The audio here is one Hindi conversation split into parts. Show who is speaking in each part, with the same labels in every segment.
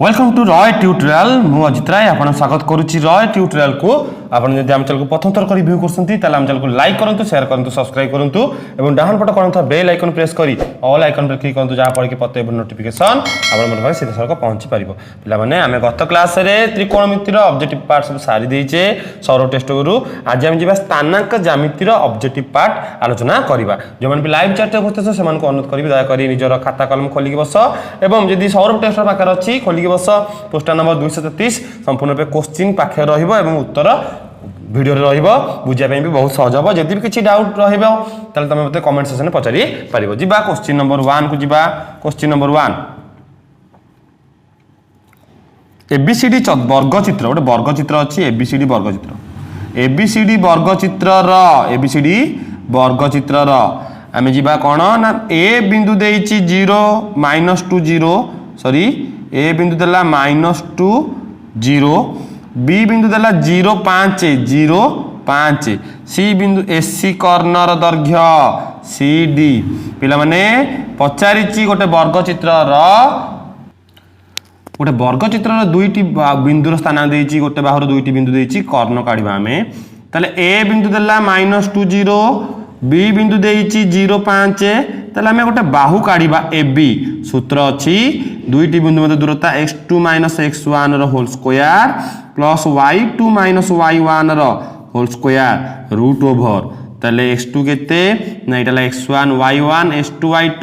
Speaker 1: वेलकम टू रॉय ट्यूटोरियल मु अजित राय आपन स्वागत करुच्ची रॉय ट्यूटोरियल को आपन जदि आम चैनल को प्रथम थर कर व्यू करसंती ताले आम चैनल को लाइक करंतु शेयर करंतु सब्सक्राइब करंतु एवं डाउन पट करंतु बेल आइकन प्रेस करी ऑल आइकन पर क्लिक करंतु जहा पड़ के प्रत्येक नोटिफिकेशन आपन मन भाई सीधा सड़क पहुंची परिबो। पिला माने आमे गत क्लास रे त्रिकोणमितिर ऑब्जेक्टिव पार्ट सब सारी देइचे सौर टेस्ट गुरु आज हम जिबा स्थानांक ज्यामितिर ऑब्जेक्टिव पार्ट आलोचना करबा। जो मन भी लाइव चैट उपस्थित छ सेमान को अनुरोध करबी दया करी निजर खाता कलम खोली के बस एवं जदि सौर टेस्ट पाकर अछि खोली के बस पोस्टर नंबर 233 संपूर्ण पे क्वेश्चन पाखे रहइबो एवं उत्तर वीडियो रे रहइबो बुझिया पे भी बहुत सहज हो। जदि भी किछि डाउट रहइबो तले तमे मते कमेंट सेक्शन में पचारि परिबो। जिबा क्वेश्चन नंबर 1 को जिबा क्वेश्चन नंबर 1 एबीसीडी वर्ग चित्र गोटे वर्ग चित्र अछि एबीसीडी वर्ग चित्र एबीसीडी वर्ग चित्र रो आमे जिबा कोन ना ए बिंदु देइछि 0 -2 0 सॉरी ए बिंदु देला -2 0 बी बिंदु देला 0 5 0 5 सी बिंदु एससी कॉर्नर दैर्घ्य सीडी पिला माने पचारिची गोटे वर्ग चित्र रो दुईटी बिंदुर स्थान देइची गोटे बाहुर दुईटी बिंदु देइची कर्ण काढिबा हमें ताले ए बिंदु देला -2 0 बी बिंदु देइची 0 5 ताले हमें गोटे बाहु काढिबा एबी सूत्र अछि दुईटी बिंदु मध्य दूरता x2 - x1 रो whole square plus y2 - y1 रो होल स्क्वायर रूट ओवर ताले x2 केते ना Itala x1 y1 s2 y2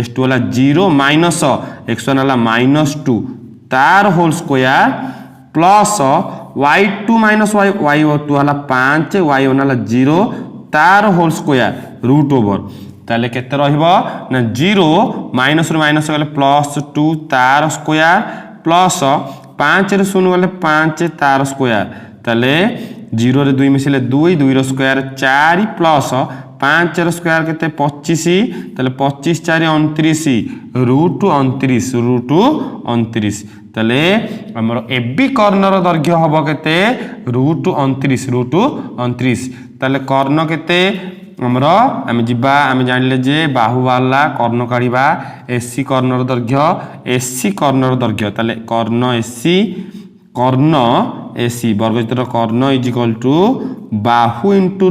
Speaker 1: s2 वाला 0 माइनस x1 वाला -2 तार whole square plus y2 - y2 वाला 5 y1 वाला 0 तार होल स्क्वायर रूट ओवर ताले केते रहइबो ना 0 माइनस रो माइनस गले प्लस 2 तार स्क्वायर प्लस 5 रे 0 गले 5 तार स्क्वायर ताले 0 रे 2 मिसिले 2 2 रो स्क्वायर 4 प्लस 5 रो स्क्वायर केते 25 ताले 25 4 29 रूट 29 ताले हमर एबी कॉर्नर दैर्घ्य हबो केते रूट 29 ताले कर्ण केते हमरा आमे जिबा आमे जानले जे बाहु वाला कर्ण काढिबा एससी कॉर्नर दैर्घ्य ताले कर्ण एससी वर्ग चित्र कर्ण is equal to Bahu into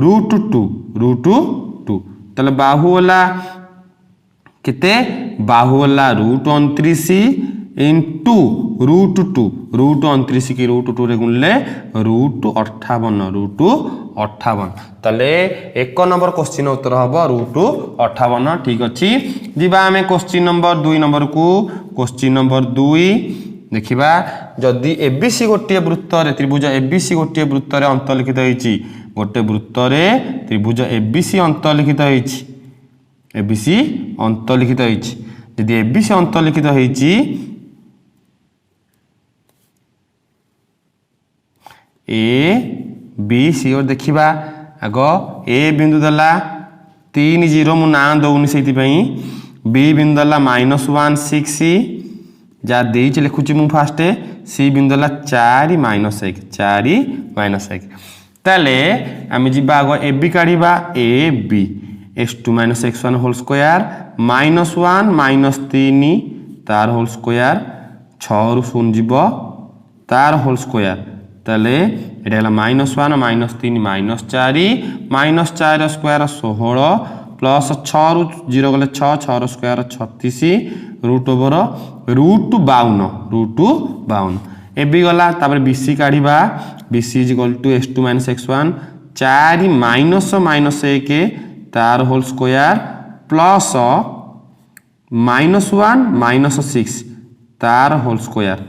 Speaker 1: root 2 ताले बाहु वाला केते बाहु वाला रूट 29 इनटू रूट 29 की रूट 2 रे गुणले रूट 58 ताले एक नंबर क्वेश्चन उत्तर हबो रूट 58 ठीक अछि। जिबा हमें क्वेश्चन नंबर 2 को क्वेश्चन नंबर 2 देखिबा जदि एबीसी गोटे वृत्त रे त्रिभुज एबीसी गोटे वृत्त रे अंतलिखित होईची गोटे वृत्त रे त्रिभुज एबीसी अंतलिखित होईची जदि एबीसी अंतलिखित होईची ए बी सी और देखिबा आगो ए बिंदु दला 3 0 मु ना दउनी सेति पई बी बिंदु दला -1 6 जा देइछ लिखुची मु फास्ट सी बिंदु दला 4 -1 ताले आमे जिबा आगो ए बी काढिबा A B x2 - x1 whole square -1 -3 तार होल स्क्वायर 6 रु 0 जिवो तार होल स्क्वायर ताले एटा हला -1 -3 -4 रो स्क्वायर 16 प्लस 6 रु 0 गले 6 रो square 36 root over root 52 AB गला तापर बीसी काढिबा BC is equal to x2 - x1 4 -1 तार होल स्क्वायर प्लस -1 -6 तार होल स्क्वायर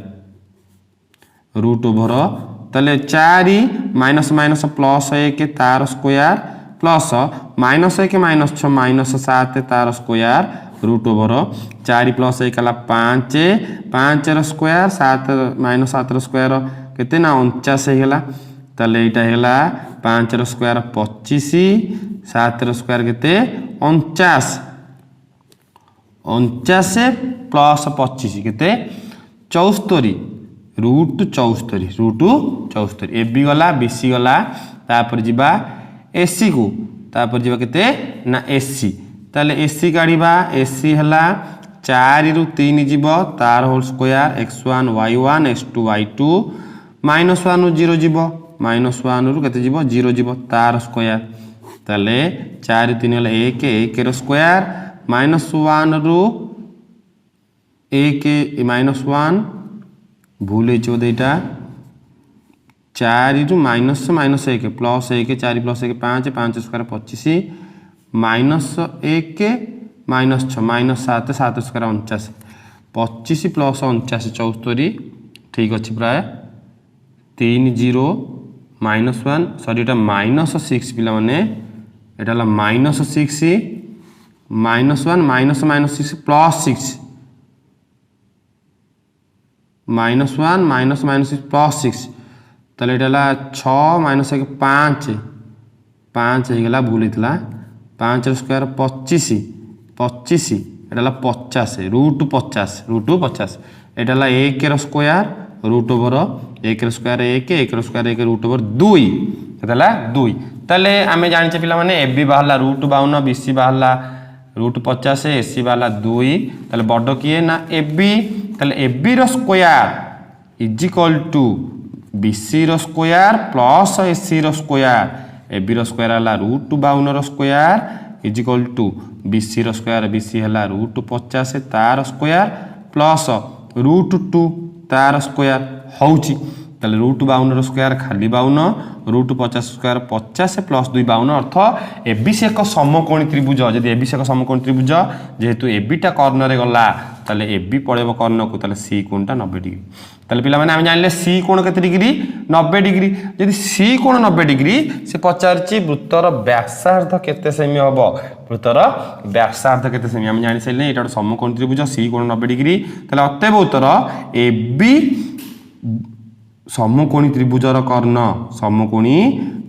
Speaker 1: रूट ओवर ताले 4 माइनस प्लस 1 तार स्क्वायर प्लस -1 -6 -7 तार स्क्वायर रूट ओवर 4 प्लस 1 कला 5 रो स्क्वायर 7 रो स्क्वायर केते ना 49 हे गेला ताले एटा हेला 5 रो स्क्वायर 25 7 रो स्क्वायर केते 49 प्लस 25 केते 74 रूट 74 एबी गला बीसी गला तापर जिबा एसी को तापर जिबा केते ना एसी ताले एसी काढिबा एसी हला 4 रु 3 जीव तार whole square x1 y1 x2 y2 -1 रु 0 जीव -1 रु केते जीव 0 जीव तार स्क्वायर ताले 4 रु 3 हला 1 1 रो स्क्वायर -1 रु 1 -1 भूल हो देटा 4 रु minus minus 1 plus 1 4 plus 1 5 5 square 25 -1 -6 -7 7 square 49 25 plus 49 74 ठीक अच्छे प्राय 3 0 -1 सॉरी एटा -6 पिला माने एटा ला -6 -1 -6 प्लस 6 -1 -6 प्लस 6 ताले एटा ला 6 -1 5 5 हे गला भूल हितला 5 रो स्क्वायर 25 25 एटा ला 50 रूट 50 एटा ला 1 रो स्क्वायर रूट ओवर 1 रो स्क्वायर 1 1 रो स्क्वायर 1 रूट ओवर 2 केतला 2 ताले आमे जानिचे पिला माने एबी बाहला रूट 52 बीसी बाहला रूट 50 एसी बाहला 2 ताले बड किए ना एबी ताले एबी रो square is equal to BC रो स्क्वायर प्लस एसी रो स्क्वायर एबी रो स्क्वायर हला रूट 52 रो square is equal to BC रो स्क्वायर बीसी हला रूट 50 तार स्क्वायर प्लस रूट 2 तार स्क्वायर होउची ताले रूट 52 रो स्क्वायर खाली 52 रूट 50 स्क्वायर 50 प्लस 2 52 अर्थ एबीसी एक समकोणी त्रिभुज जदि एबीसी एक समकोणी त्रिभुज जेहेतु एबीटा कॉर्नर रे गला ताले एबी पळेबो कॉर्नर को ताले सी कोणटा 90 डिग्री ताले पिला माने हम जानले सी कोण केते डिग्री 90 डिग्री जदि सी कोण 90 डिग्री से पचारची वृत्तर व्यासार्ध केते सेमी हबो वृत्तर व्यासार्ध केते सेमी हम जानि सैले एटा समकोणी त्रिभुज सी कोण 90 डिग्री ताले अतएव उत्तर एबी समकोणी त्रिभुजर कर्ण समकोणी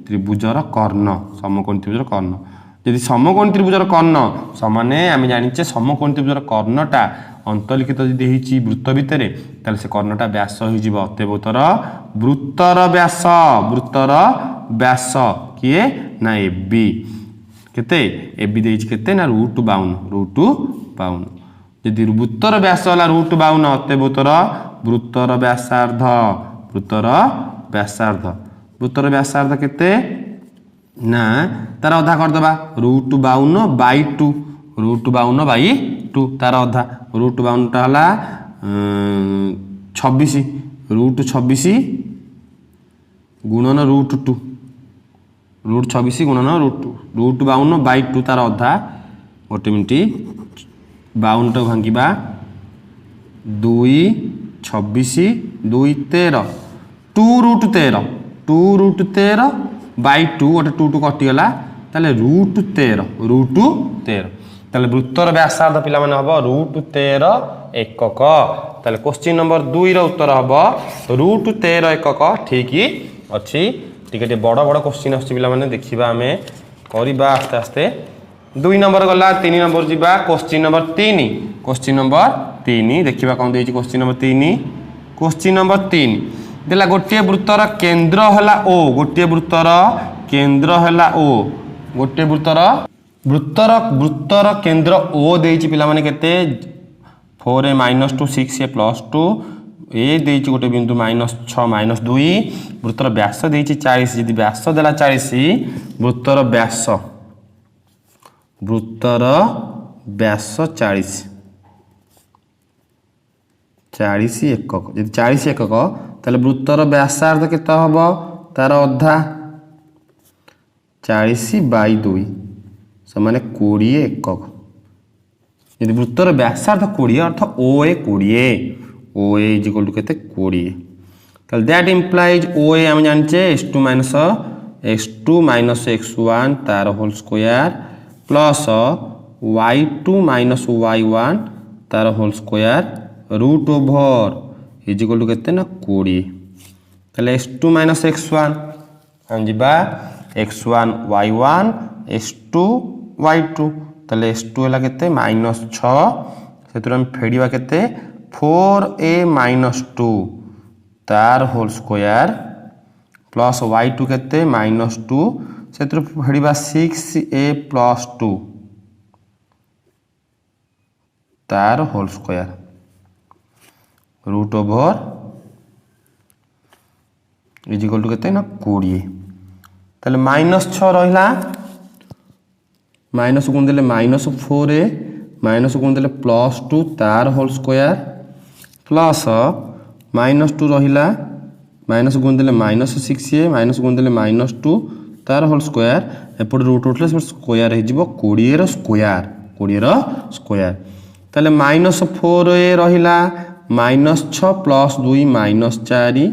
Speaker 1: त्रिभुजर कर्ण समकोणी त्रिभुजर कर्ण यदि समकोणी त्रिभुजर कर्ण समाने आम जानिचे समकोणी त्रिभुजर कर्णटा अंतलिखित यदि होइछि वृत्त भितरे ताले से कर्णटा व्यास होई जिवो अतएव उत्तर वृत्तर व्यास किए ना एबी केते एबी देइछि केते ना रूट 52 यदि वृत्तर व्यास होला रूट 52 अतएव उत्तर वृत्तर व्यासार्ध केते ना तार अधा कर दबा रूट 52 बाई 2 तार अधा रूट 52 टा हला 26 रूट 26 गुणन रूट 2 रूट 26 गुणन रूट 52 बाई 2 तार अधा गोटे मिनिट 52 टा भांगिबा 2 26 2 13 2 रूट 13 बाई 2 गोटे 2 2 कटि गला ताले रूट 13 ताले वृत्तर व्यासार्ध पिला माने हबो रूट 13 एकक ताले क्वेश्चन नंबर 2 रो उत्तर हबो रूट 13 एकक ठीक अछि टिके बड़ क्वेश्चन अछि पिला माने देखिबा हमें करिबा आस्ते आस्ते 2 नंबर गला 3 नंबर जीवा क्वेश्चन नंबर 3 देखिबा कोन देछि क्वेश्चन नंबर 3 देला गोटे वृत्तर केंद्र हला ओ गोटे वृत्तर केंद्र हला ओ गोटे वृत्तर केंद्र ओ देछि पिला माने केते 4 -2 6 +2 ए देछि गोटे बिंदु -6 -2 वृत्तर व्यास देछि 40 यदि व्यास देला 40 वृत्तर व्यास 40 एकक यदि 40 एकक ताले वृत्तर व्यासार्ध केते हबो तार अधा 40 बाई 2 समान 20 एकक यदि वृत्तर व्यासार्ध 20 अर्थ OA 20 OA is equal to केते 20 ताले दैट इंप्लाइज OA हम जानचे x2 - x1 तार whole square plus y2 - y1 तार whole square root over is equal to केते ना 20 ताले x2 - x1 हम जिबा x1 y1 x2 y2 ताले x2 हला केते -6 सेतुर हम फेडिबा केते 4a - 2 तार होल स्क्वायर प्लस y2 केते -2 सेतुर फेडिबा 6a + 2 तार whole square root over is equal to केते ना 20 ताले -6 रहिला माइनस गुण देले -4 माइनस गुण देले +2 तार होल स्क्वायर प्लस -2 रहिला माइनस गुण देले -6 माइनस गुण देले -2 तार होल स्क्वायर एपट रूट उठले स्क्वायर हो जिवो 20 रो स्क्वायर ताले -4 रहिला -6 + 2 -4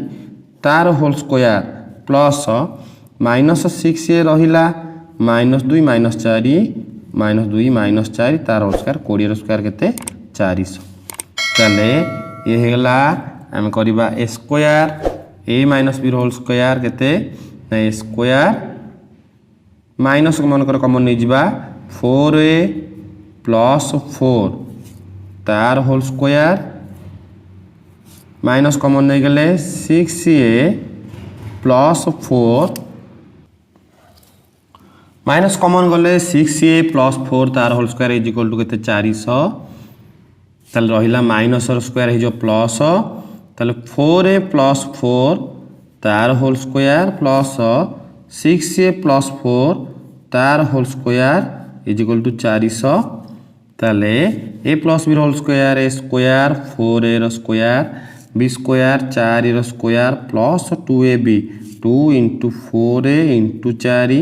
Speaker 1: तार होल स्क्वायर प्लस -6 रहिला -2 -4 -2 -4 तार होल स्क्वायर 20 रो स्क्वायर केते 400 ताले ये हेगला हम करिबा a square a - b whole square केते ना a स्क्वायर माइनस मन कर कॉमन नहीं जिबा 4a + 4 तार होल स्क्वायर माइनस कॉमन नहीं गले 6a + 4 माइनस कॉमन गले 6a + 4 तार whole square is equal to केते 400 ताले रहिला माइनस रो स्क्वायर हे जो प्लस ताले 4a + 4 तार होल स्क्वायर प्लस 6a + 4 तार whole square is equal to 400 ताले a + b whole square a square 4a रो स्क्वायर b स्क्वायर 4 रो square plus 2ab 2 × 4a × 4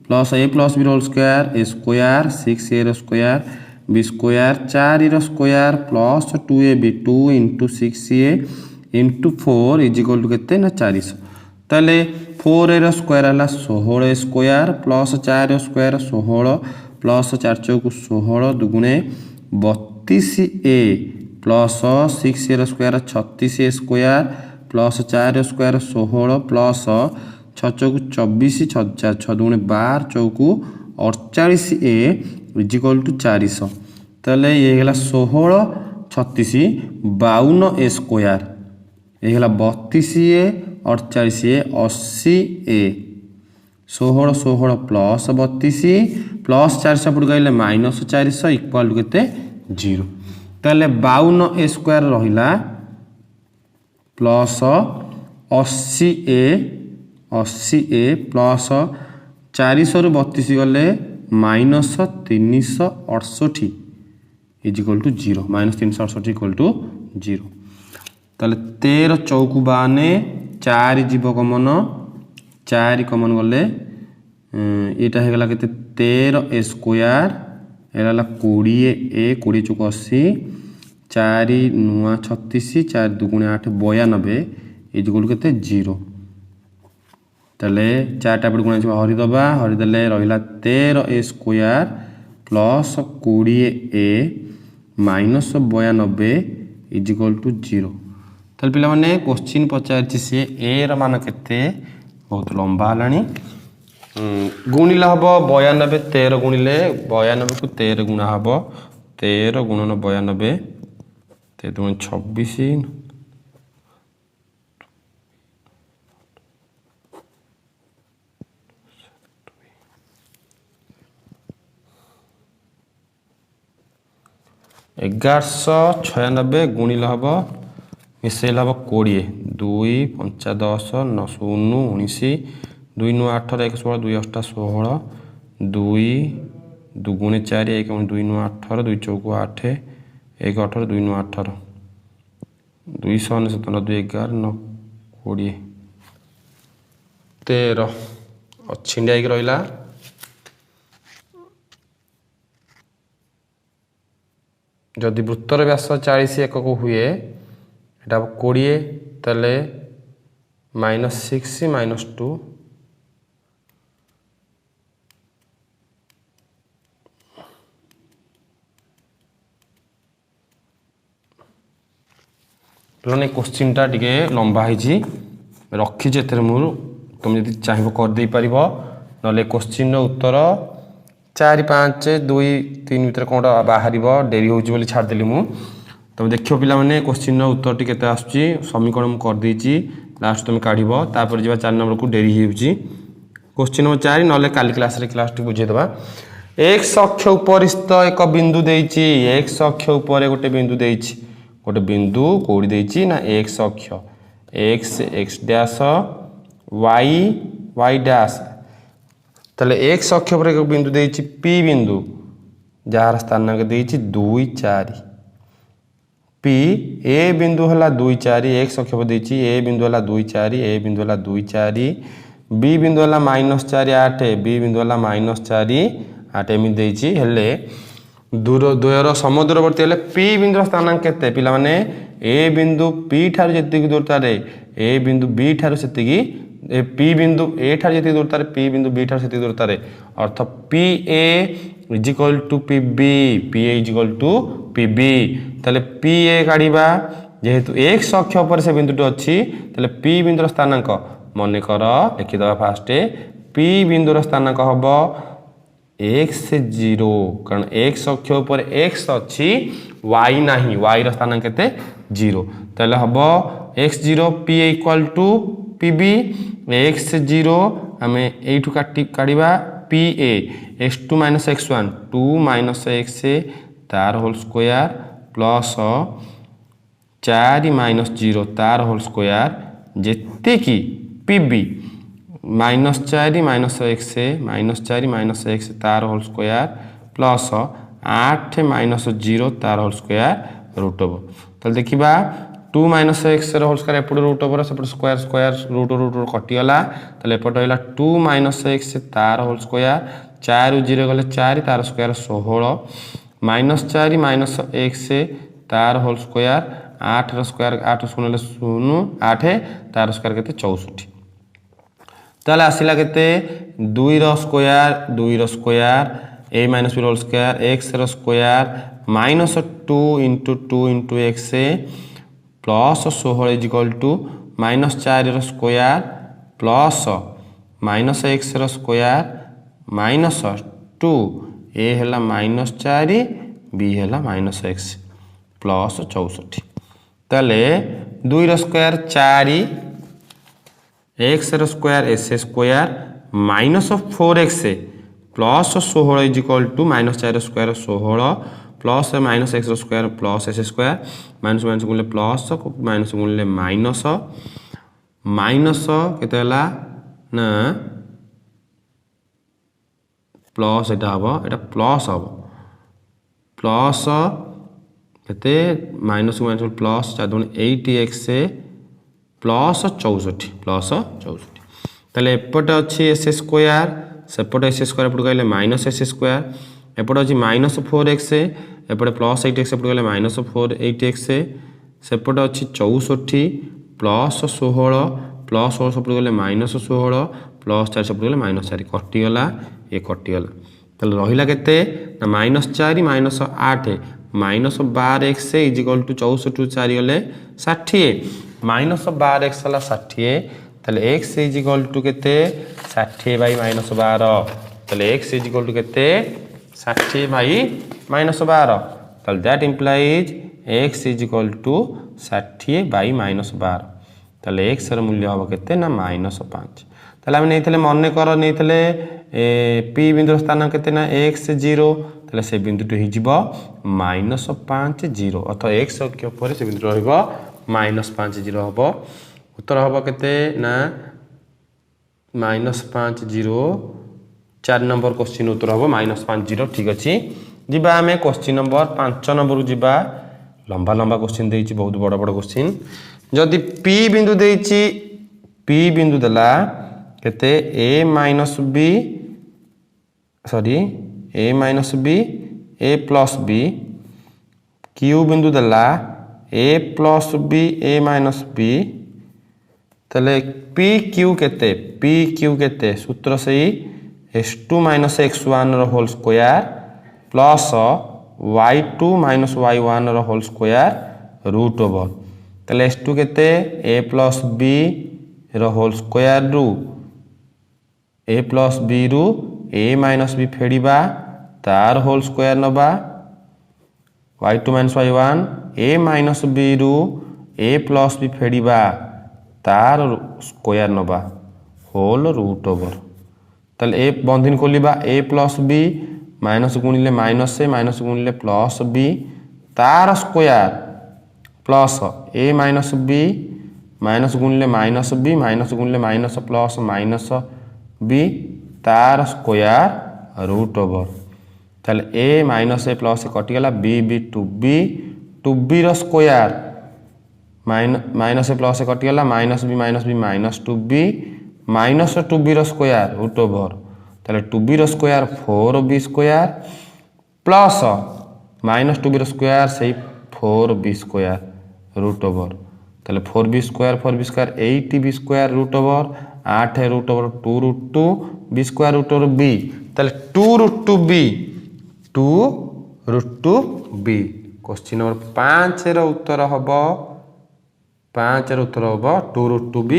Speaker 1: plus a + b whole square a square 6a रो स्क्वायर b स्क्वायर 4 रो square plus 2ab 2 × 6a × 4 is equal to केते ना 400 ताले 4a रो स्क्वायर हला 16 स्क्वायर प्लस 4 रो स्क्वायर 16 प्लस 4 चौक 16 दुगुणे 32a प्लस 6a रो स्क्वायर 36a स्क्वायर प्लस 4 रो स्क्वायर 16 प्लस 6 चौक 24 6 दुगुणे 12 चौक 48a इज इक्वल टू 400 ताले ये हला 16 36 52a स्क्वायर ये हला 32a 48a 80a 16 16 plus 32 plus 400 पड़ गइले -400 इक्वल टू केते 0 ताले 52a स्क्वायर रहिला प्लस 80a प्लस 400 रु 32 गले -368 is equal to 0 -368 equal to 0 ताले 13 चौक 52 4 जीव कमन 4 कमन गले एटा हे गला केते 13a स्क्वायर एला 20a 20 चौक 80 4 नुआ 36 4 दुगुणे 8 92 इज इक्वल टू केते 0 ताले 4टा पड़ गुणा हरि दबा हरि देले रहिला 13a square plus 20a minus 92 is equal to 0 ताले पिला माने क्वेश्चन पचारछि से a र मान केते बहुत लंबा हलानी गुणिला हबो 92 13 गुणिले 92 को 13 गुणा हबो 13 गुणन 92 ते 26 1196 गुणिले हम मिसेल हम 20 2 5 10 9 0 19 2 9 18 1 16 2 8 16 2 दुगुणे 4 1 2 9 18 2 चौक 8 1 18 2 9 18 297 2 11 9 20 13 अच्छिंडिया रहा जदि वृत्तर व्यास 40 एकक हुए एटा 20 तले -6 -2 पे क्वेश्चन टा टिके लंबा है रखी तुम जब चाहिए करदे पार ना क्वेश्चन उत्तर 4 5 2 3 भर कौन बाहर डेरी हो छाड़देली मुझे तुम देख पिला माने क्वेश्चन उत्तर टी केते आसुची समीकरण मु कर देची लास्ट तुम काढ़िबो तापर जीवा 4 नंबर को डेरी होउची क्वेश्चन नंबर 4 नले काली क्लास रे क्लास टी बुझे दबा एक्स अक्ष उपरिस्थ एक बिंदु देइछि एक्स अक्ष ऊपर गोटे बिंदु देइछि गोटे बिंदु कोडी देइछि ना एक्स अक्ष x x dash y y dash तले एक्स अक्ष पर एक बिंदु देइछि पी बिंदु जार स्थानांक देइछि 2 4 पी ए बिंदु हला 2 4 एक्स अक्ष पर देइछि ए बिंदु हला 2 4 ए बिंदु हला 2 4 बी बिंदु हला -4 8 बी बिंदु हला -4 8 एमि देइछि हेले दूर द्वयर समदूरवर्ती हेले पी बिंदु स्थानांक केते पिला माने ए बिंदु पी ठार जति दूरता रे ए बिंदु बी ठार सेति पी बिंदु ए ठार जति दूरता रे पी बिंदु बी ठार सेति दूरता रे अर्थ P A is equal to P B P A is equal to P B तले पी ए काढिबा जेहेतु एक्स अक्ष पर से बिंदुटी अछि तले पी बिंदुर स्थानांक मने कर लिखि दबा फास्ट पी बिंदुर स्थानांक हबो x0 कारण x अक्ष पर x अछि y नाही y र स्थानांक केते 0 तले हबो x0 p equal to pb x0 हमें एठु काढिबा pa x2 x1 2 x तार होल स्क्वायर प्लस 4 0 तार होल स्क्वायर जेते की pb -4 -4 x तार होल स्क्वायर प्लस 8 -0 तार होल स्क्वायर रूट ओवर तो देखिबा 2 x होल स्क्वायर एपट रूट ओवर सेपट स्क्वायर स्क्वायर रूट कटि गला तले एपट हला 2 x तार होल स्क्वायर 4 0 गले 4 तार स्क्वायर 16 -4 x तार होल स्क्वायर 8 र स्क्वायर 8 0 0 8 तार स्क्वायर केते 64 ताले आसिला केते 2 रो square a minus b whole square x रो square -2 * 2 * x plus 16 is equal to -4 रो स्क्वायर प्लस -x रो स्क्वायर -2 a हला -4 b हला -x प्लस 64 ताले 2 रो स्क्वायर 4 x रो square s square -4x plus 16 is equal to -4 square 16 plus -x रो square plus s square minus minus गुणले प्लस माइनस गुणले माइनस माइनस केते हला ना प्लस एटा हबो एटा प्लस हबो प्लस केते minus minus plus 4 8x plus 64 ताले एपट अछि s स्क्वायर सेपट s स्क्वायर एपट कहले माइनस s स्क्वायर एपट अछि -4x एपट प्लस 8x एपट कहले -4 8x सेपट अछि 64 प्लस 16 प्लस 16 सेपट कहले -16 प्लस 4 सेपट कहले -4 कटि गला ए कटि गला ताले रहिला केते ना -4 -8 -12x इज इक्वल टू 64 4 गले 60 -12x हला 60 ताले x इज इक्वल टू केते 60 बाई -12 ताले x इज इक्वल टू केते 60 बाई -12 ताले that implies x is equal to 60 by -12 ताले x र मूल्य हबो केते ना -5 ताले हम नेथले मने कर नेथले p बिंदु स्थान केते ना x0 ताले से बिंदुटी हि जिवो -5 0 अथवा x के ऊपर से बिंदु रहइबो -5 0 हबो उत्तर हबो केते ना -5 0 4 नंबर क्वेश्चन उत्तर हबो -5 0 ठीक अछि जिबा हमें क्वेश्चन नंबर 5 नंबर को जिबा लंबा लंबा क्वेश्चन देइछि बहुत बड़ बड़ क्वेश्चन जदि p बिंदु देइछि p बिंदु दला केते a b sorry a b a plus b q बिंदु दला a plus b a minus b तले p q केते सूत्र से s2 minus x1 रो whole square plus y2 minus y1 रो होल स्क्वायर रूट ओवर तले s2 केते a plus b रो होल स्क्वायर रु a plus b रु a minus b फेडिबा तार होल स्क्वायर नबा y2 minus y1 a minus b रु a plus b फेडिबा तार स्क्वायर नबा होल रूट ओवर तले ए बंधिन खोलिबा a plus b माइनस गुणिले माइनस ए माइनस गुणिले प्लस बी तार square plus A minus B minus गुणिले माइनस बी माइनस गुणिले माइनस प्लस माइनस बी तार स्क्वायर रूट ओवर ताले ए माइनस ए प्लस कटिगला बी बी टू बी रो स्क्वायर माइनस ए प्लस कटिगला minus B minus two B रो स्क्वायर रूट ओवर ताले टू बी रो square 4b square plus minus two B रो स्क्वायर से 4b स्क्वायर रूट ओवर ताले 4b square 8b square root over 8 root over 2 root 2 b square root over b ताले 2 रूट 2 b क्वेश्चन नंबर 5 रो उत्तर हबो 2 रूट 2 b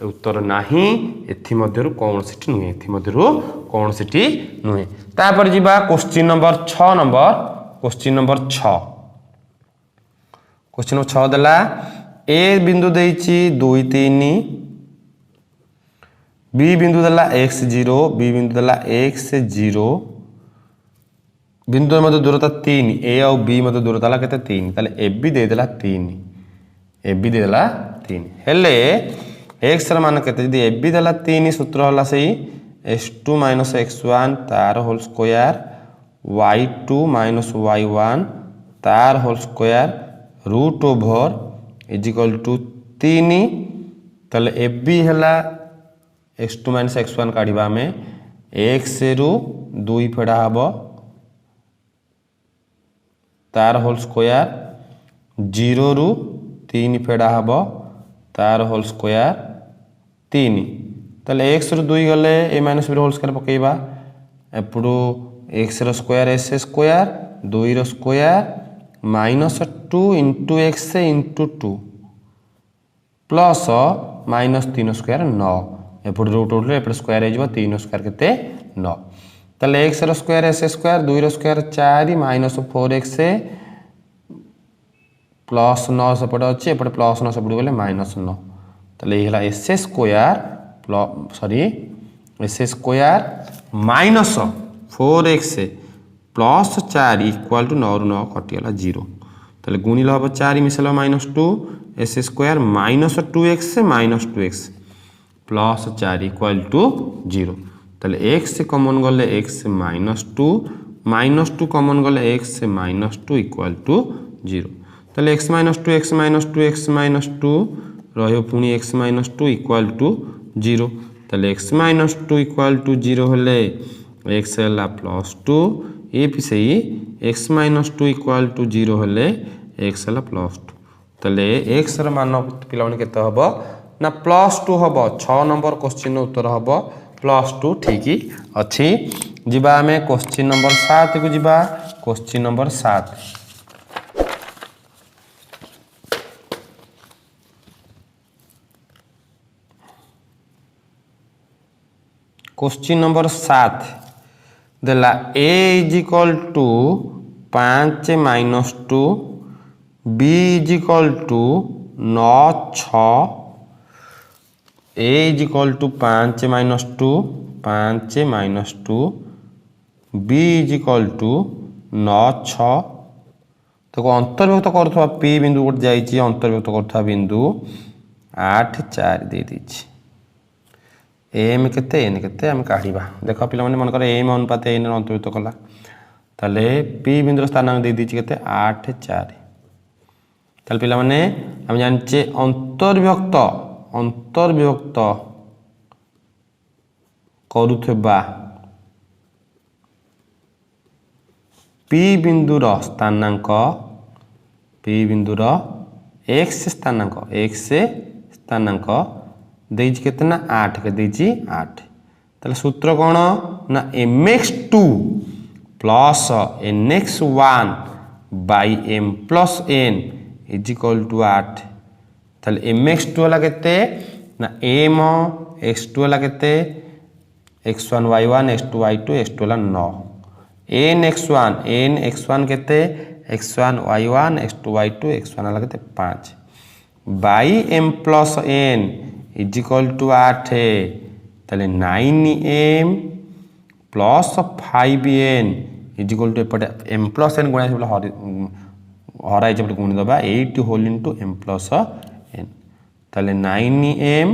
Speaker 1: उत्तर नाही एथि मध्यरु कोन सिटी नुहे तापर जिबा क्वेश्चन नंबर 6 देला ए बिंदु देइची 2 3 बी बिंदु देला x0 बी बिंदु देला x0 बिंदु मध्य दूरता 3 ए और बी मध्य दूरता ला केते 3 ताले AB दे देला 3 हेले x र मान केते जदी AB देला 3 सूत्र होला सही s2 x1 तार होल स्क्वायर y2 y1 तार whole square root over is equal to 3 ताले AB हला x2 x1 काढिबा में x रु 2 फेडा हबो तार होल स्क्वायर 0 रु 3 फेडा हबो तार होल स्क्वायर 3 ताले x रु 2 गले a minus b whole square पकेबा एपडू x रो स्क्वायर s स्क्वायर 2 रो square minus 2 into x into 2 plus minus 3 square 9 एपड रूट उठले एपड स्क्वायर हो 3 स्क्वायर केते 9 ताले x रो स्क्वायर s स्क्वायर 2 रो स्क्वायर 4 माइनस 4x प्लस 9 सेपट अच्छे एपटे प्लस 9 सेपट गले माइनस 9 ताले ये हला s square minus 4x plus 4 equal to 9 रु 9 कटिगला 0 ताले गुणिल हम 4 मिसल minus 2 s square minus 2x plus 4 equal to 0 ताले x कॉमन गले x माइनस 2 कॉमन गले x माइनस 2 इक्वल टू 0 ताले x माइनस 2 रहियो पुणी x माइनस 2 इक्वल टू 0 ताले x माइनस 2 इक्वल टू 0 हेले x हला प्लस 2 ए भी सही x माइनस 2 इक्वल टू 0 हेले x हला प्लस 2 ताले x र मान पिला माने केते हबो ना प्लस 2 हबो 6 नंबर क्वेश्चन उत्तर हबो प्लस 2 ठीक अछि जिबा हमें क्वेश्चन नंबर 7 को जिबा क्वेश्चन नंबर 7 क्वेश्चन नंबर 7 देला a is equal to 5 minus 2 b is equal to 9 6 a is equal to 5 minus 2 b is equal to 9 6 तो अंतर्भुक्त करथवा p बिंदु गोट जाईची अंतर्भुक्त करथवा बिंदु 8 4 दे दीची एम केते एन केते हम काढिबा देखो पिला माने मन करे एम अनुपात एन अंतर्भुक्त कला ताले p बिंदु स्थानांक दे दीची केते 8 4 ताले पिला माने हम जानचे अंतर्भुक्त करूथबा p बिंदुर स्थानांक x स्थानांक देइछि केतना 8 के देइछि 8 ताले सूत्र कोन ना mx2 plus nx1 by m plus n is equal to 8 ताले mx2 वाला केते ना m x2 वाला केते x1 y1 x2 y2 x2 वाला 9 nx1 केते x1 y1 x2 y2 x1 वाला केते 5 by m plus n is equal to 8 ताले 9m plus 5n is equal to एपटे एम प्लस एन गुणा हरा एपटे गुणी दबा 8 होल इंटू एम प्लस एन ताले 9m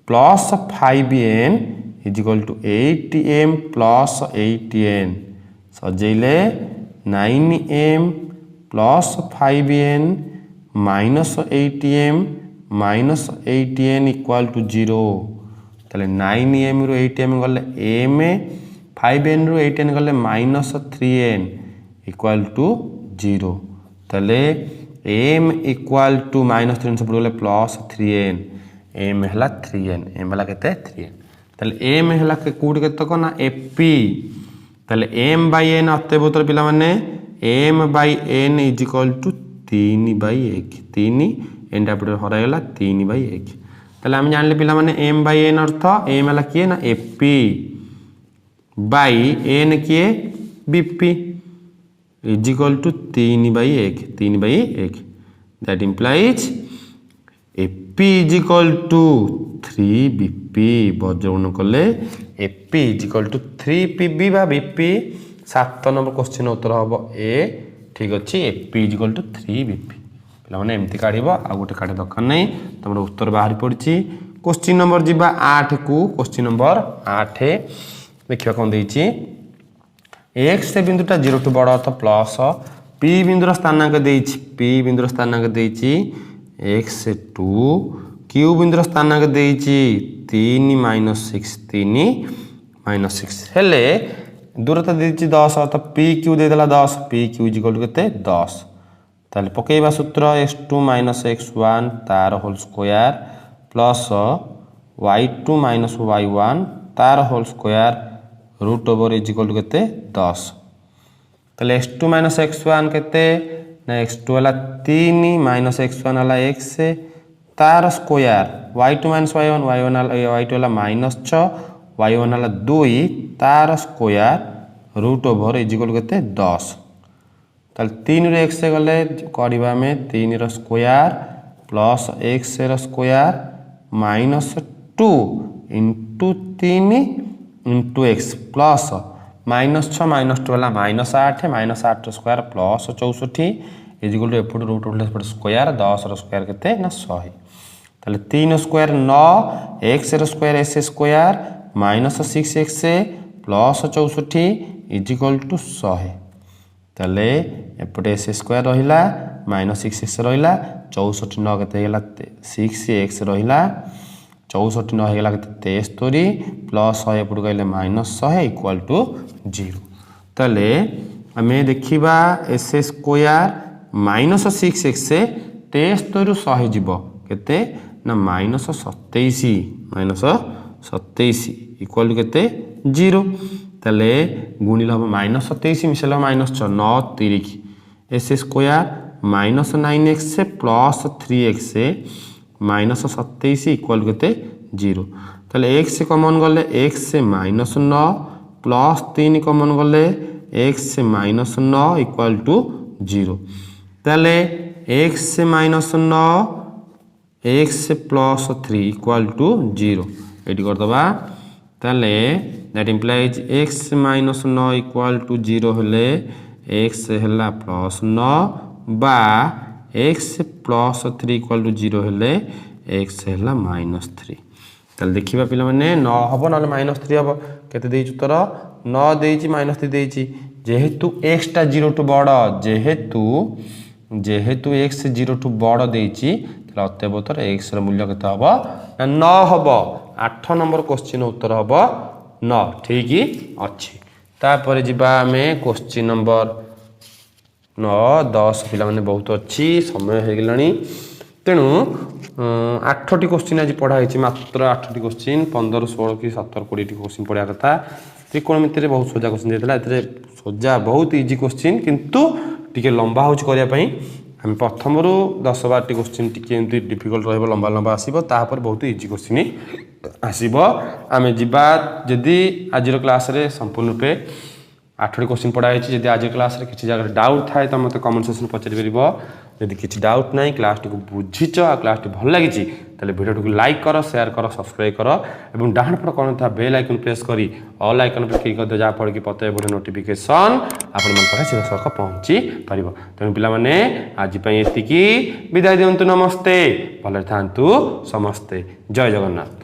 Speaker 1: plus 5n is equal to 8m plus 8n सजेले 9m plus 5n minus 8m minus 8n equal to 0 ताले 9m रु 8m गले m 5n रु 8n गले माइनस 3n इक्वल टू 0 ताले m equal to minus 3n सब गले प्लस 3n m हला 3n m हला केते 3n ताले m हला के कोड केते को ना ap ताले m बाय n अते बोतर पिला माने m by n is equal to 3 by 1 3 n type हरा गला 3 बाय 1 ताले हम जानले पिला माने m बाय n अर्थ m हला किए ना ap बाय n किए bp is equal to 3 by 1 3 by 1 that implies ap is equal to 3 bp बजौन कले ap is equal to 3 pb बा bp 7 नंबर क्वेश्चन उत्तर हबो a ठीक अछि ap is equal to 3 bp पिला माने एमती काढिबो आ गोटे काढे दरकार नै तमर उत्तर बाहरी पड़छि क्वेश्चन नंबर जिबा 8 को क्वेश्चन नंबर 8 देखिबा कोन दैछि x से बिंदुटा 0 टू बड़ा अर्थ प्लस p बिंदुर स्थानांक दैछि p बिंदुर स्थानांक दैछि x से 2 q बिंदुर स्थानांक दैछि 3 माइनस 6 3 माइनस 6 हेले दूरता दैछि 10 अर्थ p q दे देला 10 p q is equal to केते 10 ताले पकेइबा सूत्र x2 माइनस x1 तार whole square plus y2 minus y1 तार whole square root over is equal to केते 10 ताले x2 माइनस x1 केते ना x2 वाला 3 माइनस x1 वाला x तार square y2 minus y1 y2 वाला माइनस 6 y1 वाला 2 तार square root over is equal to केते 10 ताले 3 रे x से गले करिबा में 3 रो स्क्वायर प्लस x रो square minus 2 into 3 into x plus minus 6 minus 2 वाला माइनस 8 माइनस 8 रो square plus 64 is equal to एपट रूट ओवर स्क्वायर 10 रो स्क्वायर केते ना 100 ताले 3 स्क्वायर 9 x रो square s square minus 6x plus 64 is equal to 100 ताले एपटे s स्क्वायर रहिला माइनस 6x रहिला 64 9 केते हेला 6x रहिला 64 9 हेला केते 73 प्लस 100 एपट कहले माइनस 100 इक्वल टू 0 ताले हमें देखिबा s स्क्वायर माइनस 6x 73 रु 100 जीवो केते ना माइनस 27 इक्वल टू केते 0 ताले गुणिल हम माइनस 27 मिसल minus 6 9 3 s square minus 9x से प्लस 3x से माइनस 27 इक्वल केते 0 ताले x से कॉमन गले x से माइनस 9 प्लस 3 कॉमन गले x से माइनस 9 इक्वल टू 0 ताले x से माइनस 9 x से प्लस 3 इक्वल टू 0 एटी कर दबा ताले that implies x minus 9 equal to 0 हेले x हेला प्लस 9 बा x प्लस 3 इक्वल टू 0 हेले x हेला माइनस 3 ताले देखिबा पिला माने 9 हबो ना माइनस 3 हबो केते देइछु तोर 9 देइछि माइनस 3 देइछि जेहेतु x टा 0 टू बड़ जेहेतु x 0 टू बड़ देइछि ताले अत्यबतर x र मूल्य केते हबो ना 9 हबो 8 नंबर क्वेश्चन उत्तर हबो 9 ठीक अच्छी तापर जिबा हमें क्वेश्चन नंबर 9 10 पिला माने बहुत अच्छी समय हो गलानी तेणु 8टी क्वेश्चन आज पढ़ाई मात्र 8टी क्वेश्चन 15 16 कि 17 20 क्वेश्चन पढ़ा कथा त्रिकोणमिति बहुत सोजा क्वेश्चन देता है सोजा बहुत इजी क्वेश्चन किंतु टिके लंबा हो करने हम प्रथम रू 10 12टी क्वेश्चन टी डिफिकल्ट रहा लंबा लंबा आसो तापर बहुत इजी क्वेश्चन आसो आम जा जदि आज क्लास रे संपूर्ण रूपे 8टी क्वेश्चन पढ़ाई जदि आज क्लास रे किसी जगह डाउट थाए तो मत कमेंट सेक्शन पचारि पार जदि किसी डाउट ना क्लास टी बुझीच आ क्लास टी भल लगी ताले वीडियो को लाइक कर शेयर कर सब्सक्राइब कर और डाण पट कौन था बेल आइकन प्रेस करी ऑल आइकन पर क्लिक कर जहाँफल कि प्रत्येक वीडियो नोटिफिकेशन आपण मन पाखे सीधा सड़क पहुँची पार तेणु पाने आज एति विदाय दिंतु नमस्ते भले था समस्ते जय जगन्नाथ।